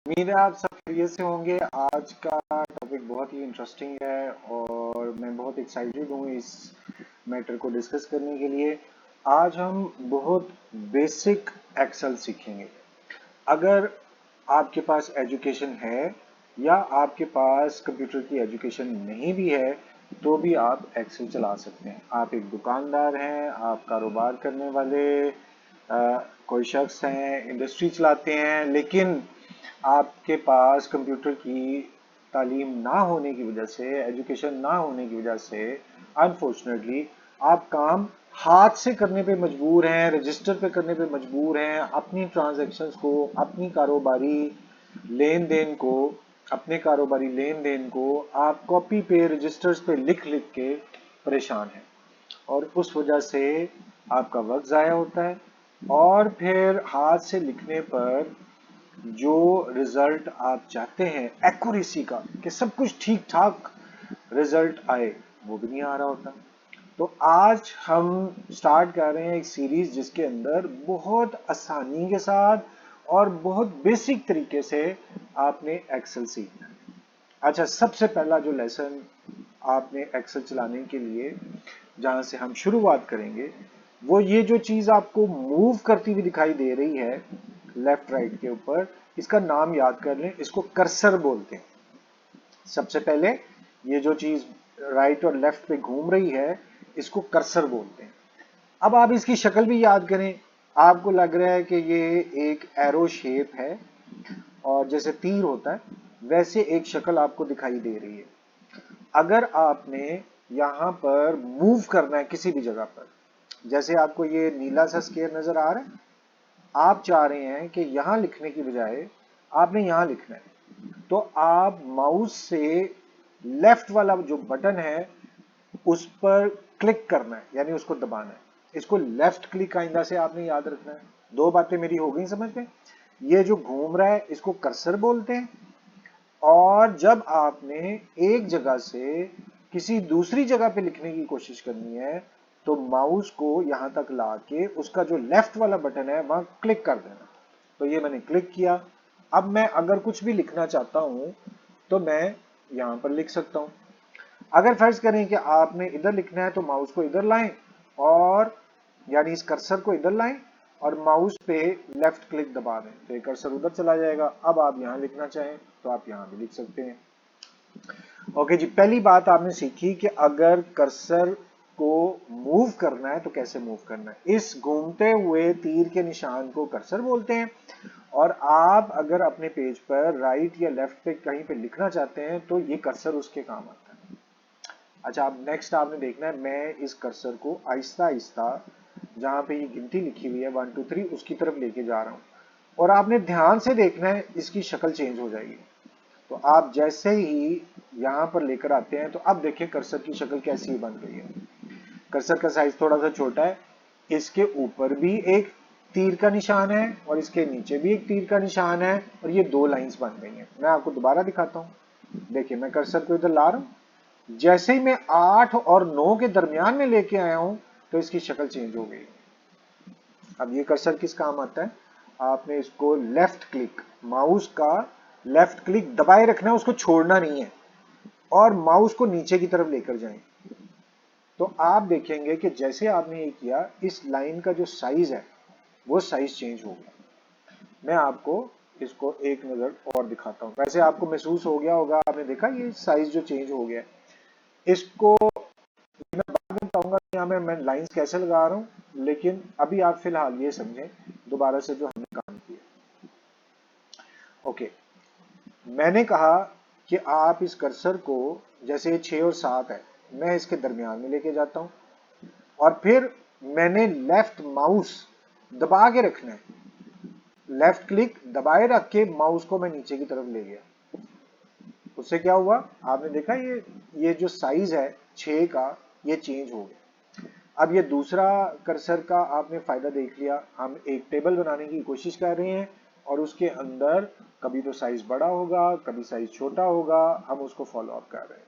उम्मीद है आप सब खैरियत से होंगे। आज का टॉपिक बहुत ही इंटरेस्टिंग है और मैं बहुत एक्साइटेड हूँ इस मैटर को डिस्कस करने के लिए। आज हम बहुत बेसिक एक्सेल सीखेंगे। अगर आपके पास एजुकेशन है या आपके पास कंप्यूटर की एजुकेशन नहीं भी है तो भी आप एक्सेल चला सकते हैं। आप एक दुकानदार हैं, आप कारोबार करने वाले कोई शख्स हैं, इंडस्ट्री चलाते हैं, लेकिन आपके पास कंप्यूटर की तालीम ना होने की वजह से, एजुकेशन ना होने की वजह से अनफॉर्चुनेटली आप काम हाथ से करने पे मजबूर हैं, रजिस्टर पे करने पे मजबूर हैं। अपनी ट्रांजैक्शंस को, अपनी कारोबारी लेन देन को अपने कारोबारी लेन देन को आप कॉपी पे, रजिस्टर्स पे लिख लिख के परेशान हैं और उस वजह से आपका वक्त ज़ाया होता है। और फिर हाथ से लिखने पर जो रिजल्ट आप चाहते हैं एक्यूरेसी का, कि सब कुछ ठीक ठाक रिजल्ट आए, वो भी नहीं आ रहा होता। तो आज हम स्टार्ट कर रहे हैं एक सीरीज जिसके अंदर बहुत आसानी के साथ और बहुत बेसिक तरीके से आपने एक्सेल सीखना है। अच्छा, सबसे पहला जो लेसन आपने एक्सेल चलाने के लिए जहां से हम शुरुआत करेंगे, वो ये जो चीज आपको मूव करती हुई दिखाई दे रही है लेफ्ट राइट के ऊपर, इसका नाम याद कर लें, इसको कर्सर बोलते हैं। सबसे पहले ये जो चीज राइट और लेफ्ट पे घूम रही है, इसको कर्सर बोलते हैं। अब आप इसकी शक्ल भी याद करें। आपको लग रहा है कि ये एक एरो शेप है और जैसे तीर होता है वैसे एक शक्ल आपको दिखाई दे रही है। अगर आपने यहां पर मूव करना है किसी भी जगह पर, जैसे आपको ये नीला सा स्केयर नजर आ रहा है, आप चाह रहे हैं कि यहां लिखने की बजाय आपने यहां लिखना है, तो आप माउस से लेफ्ट वाला जो बटन है उस पर क्लिक करना है, यानी उसको दबाना है। इसको लेफ्ट क्लिक आइंदा से आपने याद रखना है। दो बातें मेरी हो गई समझ में। ये जो घूम रहा है इसको कर्सर बोलते हैं, और जब आपने एक जगह से किसी दूसरी जगह पे लिखने की कोशिश करनी है तो माउस को यहां तक लाके उसका जो लेफ्ट वाला बटन है वहां क्लिक कर देना। तो ये मैंने क्लिक किया। अब मैं अगर कुछ भी लिखना चाहता हूं तो मैं यहां पर लिख सकता हूं। अगर फर्ज करें कि आपने इधर लिखना है तो माउस को इधर लाएं, और यानी इस कर्सर को इधर लाएं और माउस पे लेफ्ट क्लिक दबा दें तो ये कर्सर उधर चला जाएगा। अब आप यहां लिखना चाहें तो आप यहां भी लिख सकते हैं। ओके जी, पहली बात आपने सीखी कि अगर कर्सर को मूव करना है तो कैसे मूव करना है। इस घूमते हुए तीर के निशान को कर्सर बोलते हैं, और आप अगर अपने पेज पर राइट या लेफ्ट पे कहीं पे लिखना चाहते हैं तो ये कर्सर उसके काम आता है। अच्छा, अब नेक्स्ट आपने देखना है, मैं इस कर्सर को आहिस्ता आहिस्ता जहां पे ये गिनती लिखी हुई है 1 2 3 उसकी तरफ लेके जा रहा हूं, और आपने ध्यान से देखना है इसकी शक्ल चेंज हो जाएगी। तो आप जैसे ही यहां पर लेकर आते हैं तो अब देखिए कर्सर की शक्ल कैसी बन गई है। कर्सर का साइज थोड़ा सा छोटा है, इसके ऊपर भी एक तीर का निशान है और इसके नीचे भी एक तीर का निशान है, और ये दो लाइंस बन गई हैं। मैं आपको दोबारा दिखाता हूं। देखिए, मैं कर्सर को इधर ला रहा हूं, जैसे ही मैं 8 और 9 के दरमियान में लेके आया हूं तो इसकी शक्ल चेंज हो गई। अब ये कर्सर किस काम आता है, आपने इसको लेफ्ट क्लिक, माउस का लेफ्ट क्लिक दबाए रखना है, उसको छोड़ना नहीं है, और माउस को नीचे की तरफ लेकर जाएं। तो आप देखेंगे कि जैसे आपने ये किया, इस लाइन का जो साइज है वो साइज चेंज हो गया। मैं आपको इसको एक नजर और दिखाता हूं। वैसे आपको महसूस हो गया होगा, आपने देखा ये साइज जो चेंज हो गया है। इसको मैं बाद में बताऊंगा कि यहाँ मैं लाइंस कैसे लगा रहा हूं, लेकिन अभी आप फिलहाल ये समझें दोबारा से जो हमने काम किया। ओके, मैंने कहा कि आप इस कर्सर को, जैसे 6 और 7 है, मैं इसके दरमियान में लेके जाता हूं, और फिर मैंने लेफ्ट माउस दबा के रखना है। लेफ्ट क्लिक दबाए रख के माउस को मैं नीचे की तरफ ले गया। उससे क्या हुआ, आपने देखा ये जो साइज है 6 का, ये चेंज हो गया। अब ये दूसरा कर्सर का आपने फायदा देख लिया। हम एक टेबल बनाने की कोशिश कर रहे हैं और उसके अंदर कभी तो साइज बड़ा होगा, कभी साइज छोटा होगा, हम उसको फॉलो अप कर रहे हैं।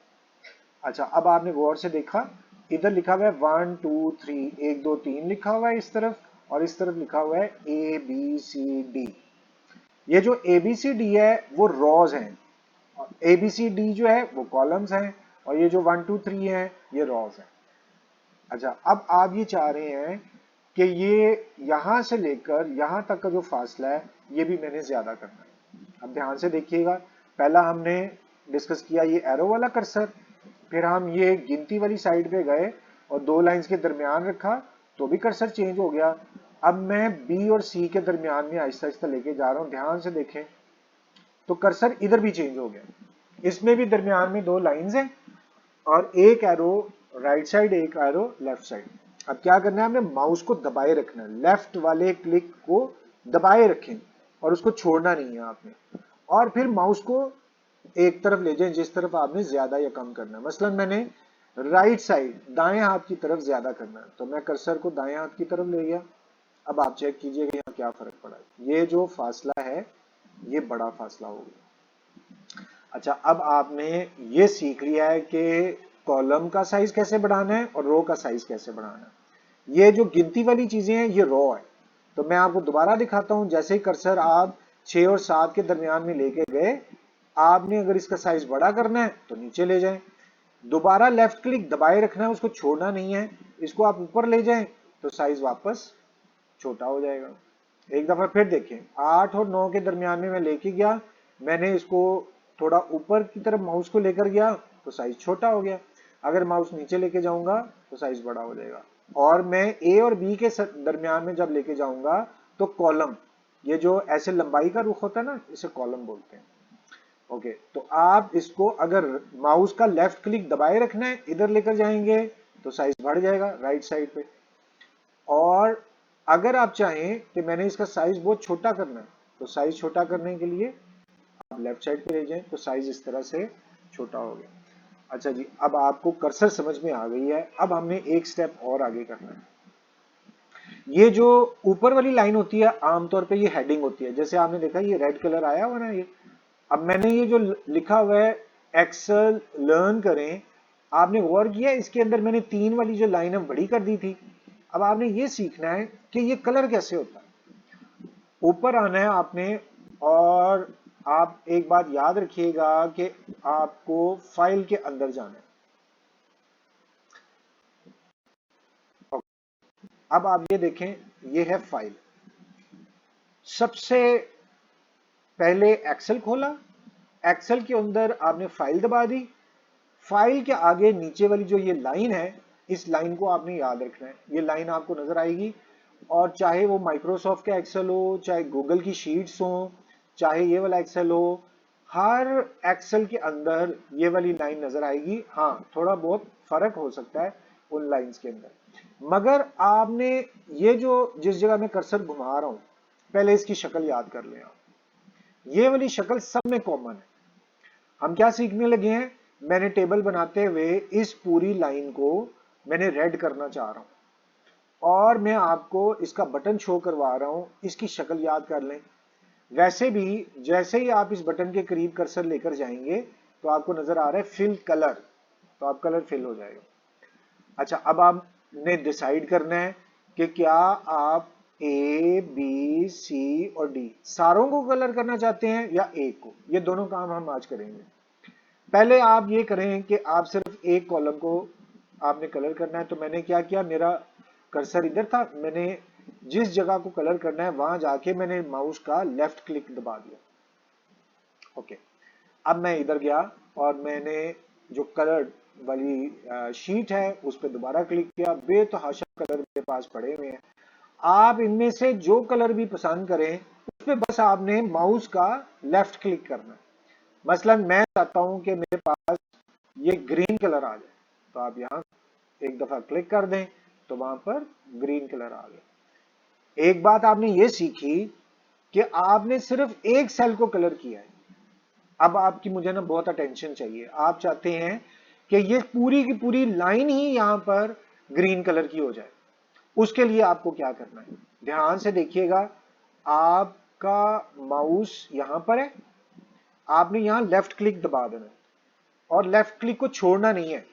अच्छा, अब आपने गौर से देखा, इधर लिखा हुआ है 1 2 3, 1 2 3 लिखा हुआ है इस तरफ, और इस तरफ लिखा हुआ है ABCD। ये जो ABCD है वो रॉज हैं, ABCD जो है वो कॉलम्स हैं, और ये जो 1 2 3 है ये रॉज हैं। अच्छा, अब आप ये चाह रहे हैं कि ये यहां से लेकर यहां तक का जो फासला है ये भी मैंने ज्यादा करना है। अब ध्यान से देखिएगा, पहला हमने डिस्कस किया ये एरो वाला कर्सर, फिर हम ये गिनती वाली साइड पे गए और दो लाइंस के दरमियान रखा तो भी कर्सर चेंज हो गया। अब मैं बी और सी के दरमियान में आहिस्ता आहिस्ता लेके जा रहा हूं, ध्यान से देखें तो कर्सर इधर भी चेंज हो गया। इसमें भी दरमियान में दो लाइंस हैं और एक एरो राइट साइड, एक एरो लेफ्ट साइड। अब क्या करना है, हमने माउस को दबाए रखना है, लेफ्ट वाले क्लिक को दबाए रखें और उसको छोड़ना नहीं है आपने, और फिर माउस को एक तरफ ले जाएं जिस तरफ आपने ज्यादा या कम करना है। मसलन मैंने राइट साइड दाएं हाथ की तरफ ज्यादा करना है तो मैं कर्सर को दाएं हाथ की तरफ ले गया। अब आप चेक कीजिएगा यहाँ क्या फर्क पड़ा है, ये जो फासला है ये बड़ा फासला हो गया। अच्छा, अब आपने ये सीख लिया है कि कॉलम का साइज कैसे बढ़ाना है और रो का साइज कैसे बढ़ाना है। ये जो गिनती वाली चीजें हैं ये रो है, तो मैं आपको दोबारा दिखाता हूं। जैसे ही कर्सर आप 6 और 7 के दरमियान में लेके गए, आपने अगर इसका साइज बड़ा करना है तो नीचे ले जाएं, दोबारा लेफ्ट क्लिक दबाए रखना है, उसको छोड़ना नहीं है, इसको आप ऊपर ले जाएं तो साइज वापस छोटा हो जाएगा। एक दफा फिर देखें, 8 और 9 के दरमियान में मैं लेके गया, मैंने इसको थोड़ा ऊपर की तरफ माउस को लेकर गया तो साइज छोटा हो गया। अगर माउस नीचे लेके जाऊंगा तो साइज बड़ा हो जाएगा। और मैं ए और बी के दरमियान में जब लेके जाऊंगा तो कॉलम, ये जो ऐसे लंबाई का रुख होता है ना, इसे कॉलम बोलते हैं। ओके, तो आप इसको अगर माउस का लेफ्ट क्लिक दबाए रखना है, इधर लेकर जाएंगे तो साइज बढ़ जाएगा राइट साइड पे, और अगर आप चाहें कि मैंने इसका साइज बहुत छोटा करना है तो साइज छोटा करने के लिए आप लेफ्ट साइड पे ले जाएं तो साइज इस तरह से छोटा हो गया। अच्छा जी, अब आपको कर्सर समझ में आ गई है। अब हमने एक स्टेप और आगे करना है। ये जो ऊपर वाली लाइन होती है आमतौर पे ये हेडिंग होती है, जैसे आपने देखा ये रेड कलर आया हुआ ना ये। अब मैंने ये जो लिखा हुआ है एक्सेल लर्न करें, आपने गौर किया इसके अंदर मैंने 3 वाली जो लाइन है बड़ी कर दी थी। अब आपने ये सीखना है कि ये कलर कैसे होता है। ऊपर आना है आपने, और आप एक बात याद रखिएगा कि आपको फाइल के अंदर जाना है। अब आप ये देखें, ये है फाइल। सबसे पहले एक्सेल खोला, एक्सेल के अंदर आपने फाइल दबा दी, फाइल के आगे नीचे वाली जो ये लाइन है, इस लाइन को आपने याद रखना है। ये लाइन आपको नजर आएगी, और चाहे वो माइक्रोसॉफ्ट का एक्सेल हो, चाहे गूगल की शीट्स हो, चाहे ये वाला एक्सेल हो, हर एक्सेल के अंदर ये वाली लाइन नजर आएगी। हाँ, थोड़ा बहुत फर्क हो सकता है उन लाइंस के अंदर, मगर आपने ये जो जिस जगह मैं कर्सर घुमा रहा हूं, पहले इसकी शक्ल याद कर लें आप। ये वाली शक्ल सब में कॉमन है। हम क्या सीखने लगे हैं, मैंने टेबल बनाते हुए इस पूरी लाइन को मैंने रेड करना चाह रहा हूं, और मैं आपको इसका बटन शो करवा रहा हूं, इसकी शक्ल याद कर लें। वैसे भी जैसे ही आप इस बटन के करीब कर्सर लेकर जाएंगे तो आपको नजर आ रहा है फिल कलर, तो आप कलर फिल हो जाएगा। अच्छा, अब आपने डिसाइड करना है कि क्या आप ए बी सी और डी सारों को कलर करना चाहते हैं या एक को। ये दोनों काम हम आज करेंगे। पहले आप ये करें कि आप सिर्फ एक कॉलम को आपने कलर करना है। तो मैंने क्या किया, मेरा कर्सर इधर था, मैंने जिस जगह को कलर करना है वहां जाके मैंने माउस का लेफ्ट क्लिक दबा दिया। ओके, अब मैं इधर गया और मैंने जो कलर वाली शीट है उस पर दोबारा क्लिक किया। बेतहाशा कलर मेरे पास पड़े हुए हैं, आप इनमें से जो कलर भी पसंद करें उस पर बस आपने माउस का लेफ्ट क्लिक करना है। मसलन मैं चाहता हूं कि मेरे पास ये ग्रीन कलर आ जाए, तो आप यहां एक दफा क्लिक कर दें तो वहां पर ग्रीन कलर आ गया। एक बात आपने ये सीखी कि आपने सिर्फ एक सेल को कलर किया है। अब आपकी मुझे ना बहुत अटेंशन चाहिए, आप चाहते हैं कि ये पूरी की पूरी लाइन ही यहां पर ग्रीन कलर की हो जाए। उसके लिए आपको क्या करना है, ध्यान से देखिएगा। आपका माउस यहां पर है, आपने यहां लेफ्ट क्लिक दबा देना है और लेफ्ट क्लिक को छोड़ना नहीं है,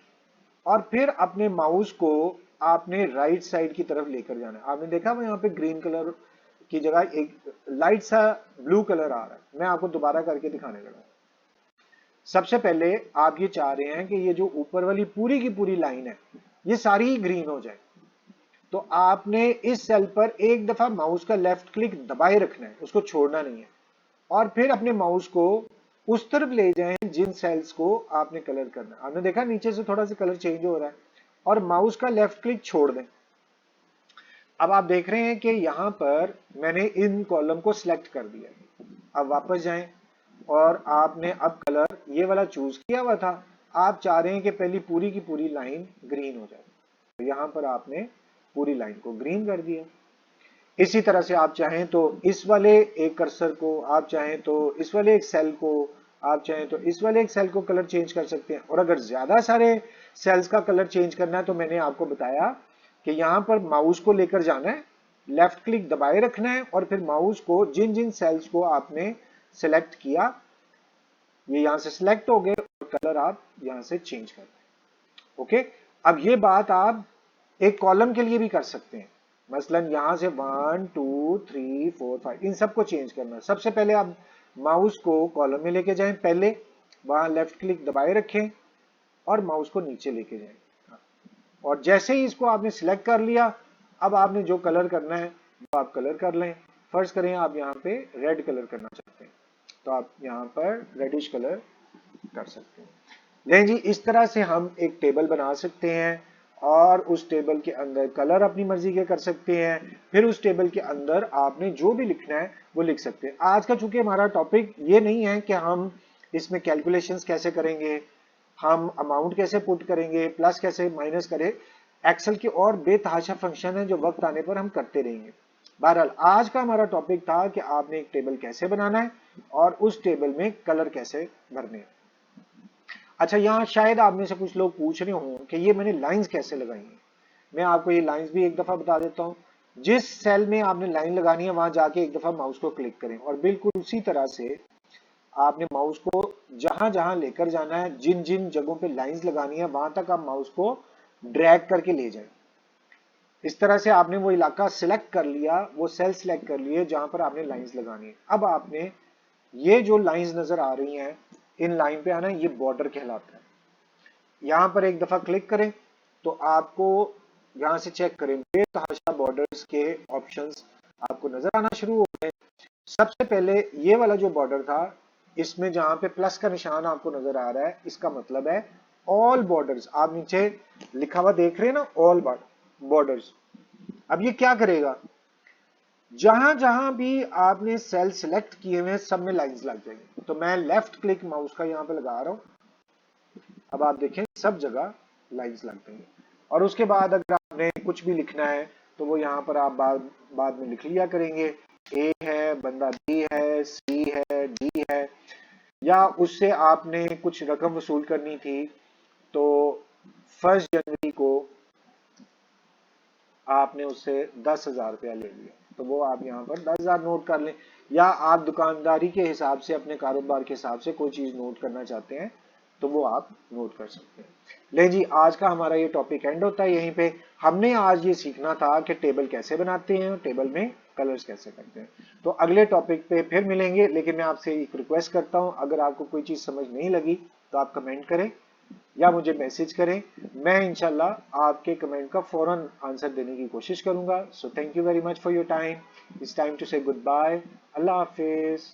और फिर अपने माउस को आपने राइट साइड की तरफ लेकर जाना है। आपने देखा वो यहाँ पे ग्रीन कलर की जगह एक लाइट सा ब्लू कलर आ रहा है। मैं आपको दोबारा करके दिखाने लगा। सबसे पहले आप ये चाह रहे हैं कि ये जो ऊपर वाली पूरी की पूरी लाइन है ये सारी ग्रीन हो जाए, तो आपने इस सेल पर एक दफा माउस का लेफ्ट क्लिक दबाए रखना है, उसको छोड़ना नहीं है, और फिर अपने माउस को उस तरफ ले जाएं जिन सेल्स को आपने कलर करना है। आपने देखा नीचे से थोड़ा सा कलर चेंज हो रहा है, और माउस का लेफ्ट क्लिक छोड़ दें। अब आप देख रहे हैं कि यहां पर मैंने इन कॉलम को सिलेक्ट कर दिया। अब वापस जाएं और आपने अब कलर ये वाला चूज किया हुआ था, आप चाह रहे हैं कि पहली पूरी की पूरी लाइन ग्रीन हो जाए, तो यहां पर आपने पूरी लाइन को ग्रीन कर दिया। इसी तरह से आप चाहें तो इस वाले एक कर्सर को, आप चाहें तो इस वाले एक सेल को, आप चाहें तो इस वाले एक सेल को कलर चेंज कर सकते हैं। और अगर ज्यादा सारे सेल्स का कलर चेंज करना है तो मैंने आपको बताया कि यहां पर माउस को लेकर जाना है, लेफ्ट क्लिक दबाए रखना है, और फिर माउस को जिन जिन सेल्स को आपने सेलेक्ट किया ये यहां से सिलेक्ट हो गए और कलर आप यहां से चेंज कर दें। ओके, अब ये बात आप एक कॉलम के लिए भी कर सकते हैं। मसलन यहां से 1 2 3 4 5 इन सबको चेंज करना है। सबसे पहले आप माउस को कॉलम में लेके जाएं, पहले वहां लेफ्ट क्लिक दबाए रखें और माउस को नीचे लेके जाएं, और जैसे ही इसको आपने सिलेक्ट कर लिया, अब आपने जो कलर करना है वो आप कलर कर लें। फर्ज करें आप यहाँ पे रेड कलर करना चाहते हैं, तो आप यहाँ पर रेडिश कलर कर सकते हैं। नहीं जी, इस तरह से हम एक टेबल बना सकते हैं और उस टेबल के अंदर कलर अपनी मर्जी के कर सकते हैं। फिर उस टेबल के अंदर आपने जो भी लिखना है वो लिख सकते हैं। आज का चूंकि हमारा टॉपिक ये नहीं है कि हम इसमें कैलकुलेशंस कैसे करेंगे, हम अमाउंट कैसे पुट करेंगे, प्लस कैसे माइनस करें, एक्सेल के और बेतहाशा फंक्शन है जो वक्त आने पर हम करते रहेंगे। बहरहाल आज का हमारा टॉपिक था कि आपने एक टेबल कैसे बनाना है और उस टेबल में कलर कैसे भरने हैं। अच्छा, यहाँ शायद आप में से कुछ लोग पूछ रहे हों कि ये मैंने लाइंस कैसे लगाई हैं। मैं आपको ये लाइंस भी एक दफा बता देता हूँ। जिस सेल में आपने लाइन लगानी है वहां जाके एक दफा माउस को क्लिक करें, और बिल्कुल उसी तरह से आपने माउस को जहां जहां लेकर जाना है, जिन जिन जगहों पे लाइंस लगानी है वहां तक आप माउस को ड्रैग करके ले जाएं। इस तरह से आपने वो इलाका सिलेक्ट कर लिया, वो सेल सिलेक्ट कर लिए जहां पर आपने लाइंस लगानी है। अब आपने ये जो लाइंस नजर आ रही हैं, इन लाइन पे आना, ये बॉर्डर कहलाता है। यहां पर एक दफा क्लिक करें तो आपको यहां से चेक करें, बेतहाशा बॉर्डर्स के ऑप्शंस आपको नजर आना शुरू हो गए। सबसे पहले ये वाला जो बॉर्डर था, इसमें जहां पे प्लस का निशान आपको नजर आ रहा है, इसका मतलब है ऑल बॉर्डर्स। आप नीचे लिखा हुआ देख रहे हैं ना, ऑल बॉर्डर्स। अब ये क्या करेगा, जहां जहां भी आपने सेल सिलेक्ट किए हुए हैं सब में लाइंस लग जाएंगी। तो मैं लेफ्ट क्लिक माउस का यहां पे लगा रहा हूं, अब आप देखें सब जगह लाइंस लग गई। और उसके बाद अगर आपने कुछ भी लिखना है तो वो यहाँ पर आप बाद में लिख लिया करेंगे। ए है, बंदा बी है, सी है, डी है, या उससे आपने कुछ रकम वसूल करनी थी तो 1 जनवरी को आपने उससे 10,000 रुपया ले लिया, तो वो आप यहाँ पर 10,000 नोट कर लें। या आप दुकानदारी के हिसाब से, अपने कारोबार के हिसाब से कोई चीज नोट करना चाहते हैं तो वो आप नोट कर सकते हैं। ले जी, आज का हमारा ये टॉपिक एंड होता है यहीं पे। हमने आज ये सीखना था कि टेबल कैसे बनाते हैं और टेबल में कलर्स कैसे करते हैं। तो अगले टॉपिक पे फिर मिलेंगे, लेकिन मैं आपसे एक रिक्वेस्ट करता हूं, अगर आपको कोई चीज समझ नहीं लगी तो आप कमेंट करें या मुझे मैसेज करें। मैं इंशाल्लाह आपके कमेंट का फौरन आंसर देने की कोशिश करूंगा। So thank you very much for your time. It's time to say goodbye. अल्लाह हाफिज।